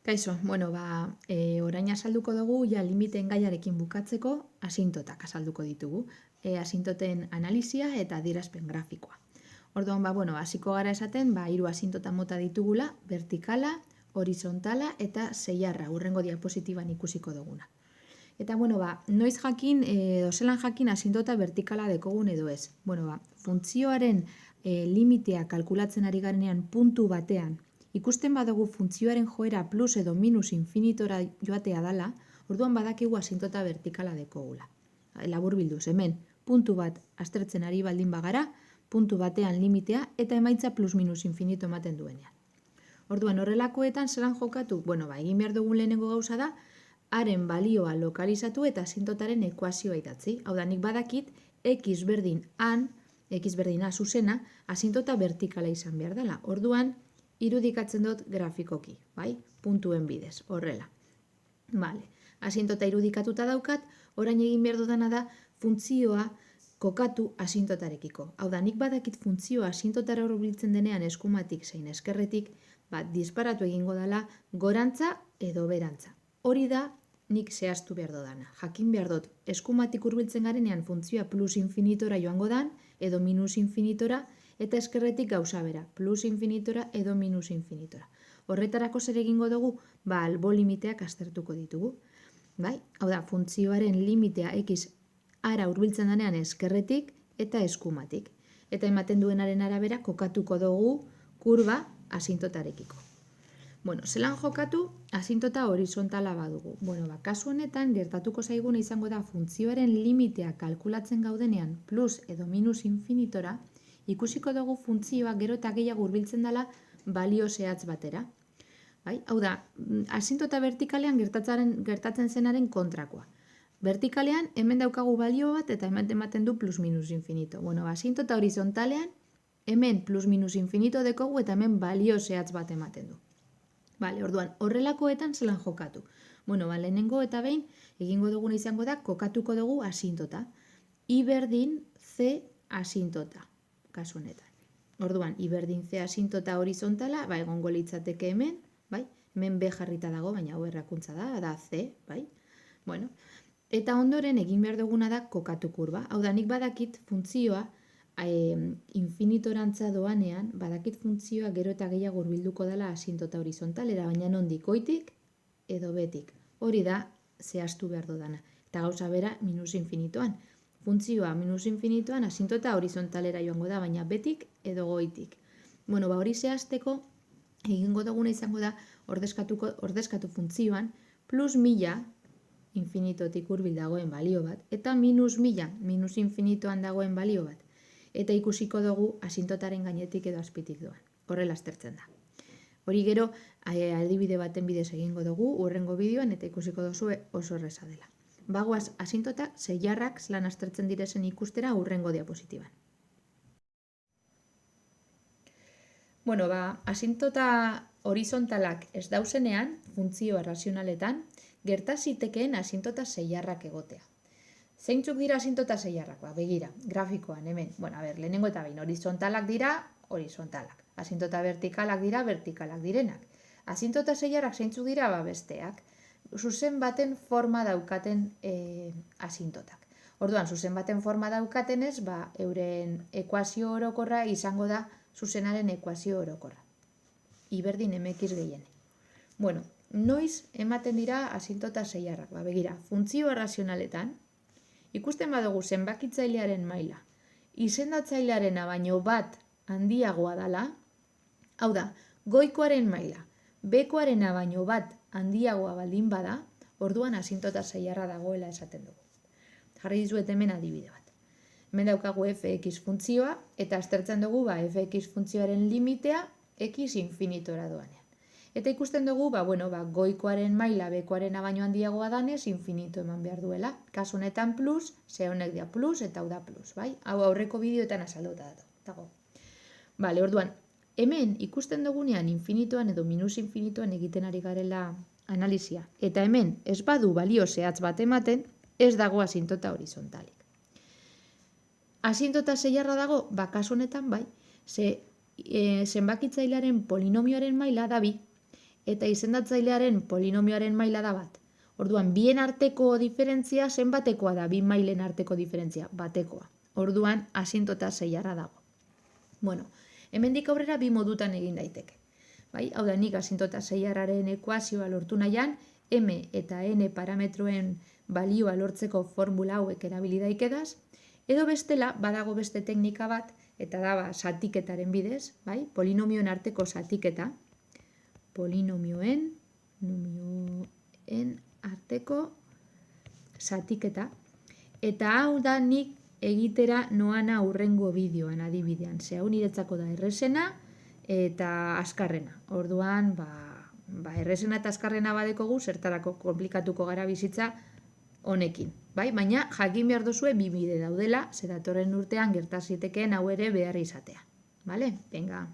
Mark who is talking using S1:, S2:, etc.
S1: Kaixo, orain azalduko dugu, ja limiteen gaiarekin bukatzeko, asintotak azalduko ditugu. Asintoten analisia eta adierazpen grafikoa. Orduan, hasiko gara esaten, hiru asintota mota ditugula, vertikala, horizontala eta zeiarra, hurrengo diapositiban ikusiko duguna. Eta, noiz jakin, zelan jakin asintota vertikala dekogun edo ez. Funtzioaren limitea kalkulatzen ari garenean puntu batean, ikusten badugu funtzioaren joera plus edo minus infinitora joatea dala, orduan badakigu asintota vertikala dekogula. Laburbilduz, hemen, puntu bat aztertzen ari baldin bagara, puntu batean limitea eta emaitza plus minus infinito ematen duenean. Orduan, horrelakoetan zelan jokatu? Egin behar dugun lehenengo gauza da, haren balioa lokalizatu eta asintotaren ekuazioa idatzi. Hau da, nik badakit, x berdin han, x berdin a zuzena, asintota vertikala izan behar dela. Orduan, irudikatzen dut grafikoki, puntuen bidez, horrela. Asintota irudikatuta daukat, orain egin behar dudana da funtzioa kokatu asintotarekiko. Hau da, nik badakit funtzioa asintotara hurbiltzen denean eskumatik zein eskerretik, disparatu egingo dela gorantza edo berantza. Hori da nik zehaztu behar dudana. Jakin behar dut, eskumatik hurbiltzen garenean funtzioa plus infinitora joango dan, edo minus infinitora, eta eskerretik gauza bera, plus infinitora edo minus infinitora. Horretarako zer egingo dugu? Albo limiteak aztertuko ditugu. Hau da, funtzioaren limitea x ara hurbiltzen denean eskerretik eta eskumatik. Eta ematen duenaren arabera kokatuko dugu kurba asintotarekiko. Zelan jokatu asintota horizontala badugu. Kasu honetan gertatuko zaiguna izango da funtzioaren limitea kalkulatzen gaudenean plus edo minus infinitora, ikusiko dugu funtzioa gero eta gehiago hurbiltzen dela balio zehatz batera. Hau da, asintota vertikalean gertatzen zenaren kontrakoa. Vertikalean hemen daukagu balio bat eta hemen ematen du plus minus infinito. Asintota horizontalean hemen plus minus infinito dekogu eta hemen balio zehatz bat ematen du. Orduan, horrelakoetan zelan jokatu. Lehenengo eta behin egingo duguna izango da kokatuko dugu asintota. I berdin C asintota, kasu honetan. Orduan, I berdin C asintota horizontala, egongo litzateke hemen, hemen B jarrita dago, baina hau errakuntza da C, Eta ondoren egin behar duguna da kokatu kurba. Hau da, nik badakit funtzioa infinitorantza doanean, badakit funtzioa gero eta gehiago hurbilduko dela asintota horizontalera, baina nondik goitik edo betik. Hori da zehaztu behar dudana. Eta gauza bera minus infinitoan. Funtzioa minus infinitoan asintota horizontalera joango da, baina betik edo goitik. Hori zehazteko egingo duguna izango da ordezkatu funtzioan plus 1000 infinitotik hurbil dagoen balio bat, eta minus 1000 minus infinitoan dagoen balio bat. Eta ikusiko dugu asintotaren gainetik edo azpitik doan. Horrela aztertzen da. Hori gero, adibide baten bidez egingo dugu, hurrengo bideoan, eta ikusiko duzu oso erreza dela. Bagoaz asintota zeiarrak zelan aztertzen direzen ikustera hurrengo diapositiban. Asintota horizontalak ez dauzenean, funtzio razionaletan, gerta zitekeen asintota zeiarrak egotea. Zeintzuk dira asintota zeiarrak? Begira, grafikoan, hemen. Lehenengo eta behin, horizontalak dira, horizontalak. Asintota vertikalak dira, vertikalak direnak. Asintota zeiarrak zeintzuk dira, besteak. Zuzen baten forma daukaten asintotak. Orduan, zuzen baten forma daukatenez, euren ekuazio orokorra izango da zuzenaren ekuazio orokorra. I berdin mx gehiene. Noiz ematen dira asintota zeiarrak? Begira, funtzio razionaletan, ikusten badugu zenbakitzailearen maila, izendatzailearena baino bat handiagoa dela, hau da, goikoaren maila, bekoarena baino bat handiagoa baldin bada, orduan asintota zeiarra dagoela esaten dugu. Jarri dizuet hemen adibide bat. Hemen daukagu fx funtzioa, eta aztertzen dugu fx funtzioaren limitea x infinitora doanean. Eta ikusten dugu, goikoaren maila bekoarena baino handiagoa danez, infinito eman behar duela. Kasu honetan plus, ze honek da plus, eta hau da plus, Hau aurreko bideoetan azalduta dago. Orduan, hemen ikusten dugunean infinitoan edo minus infinitoan egiten ari garela analisia. Eta hemen ez badu balio zehatz bat ematen, ez dago asintota horizontalik. Asintota zeiarra dago, kasu honetan ze zenbakitzailearen polinomioaren maila da 2. eta izendatzailearen polinomioaren maila da bat. Orduan, bien arteko diferentzia zenbatekoa da, bi mailen arteko diferentzia, batekoa. Orduan, asintota zeiarra dago. Bueno, hemendik aurrera bi modutan egin daiteke. Bai? Hau da, nik asintota zeiarraren ekuazioa lortu nahian, m eta n parametroen balioa lortzeko formula hauek erabili daikedaz, edo bestela, badago beste teknika bat, eta da zatiketaren bidez, bai? Polinomioen arteko zatiketa, polinomioen arteko zatiketa, eta hau da nik egitera noana hurrengo bideoan adibidean. Ze hau niretzako da errezena eta azkarrena. Orduan, errezena eta azkarrena badekogu, zertarako komplikatuko gara bizitza honekin. Bai? Baina jakin behar duzue bi bide daudela, ze datorren urtean gerta zitekeen hau ere behar izatea. Vale? Venga.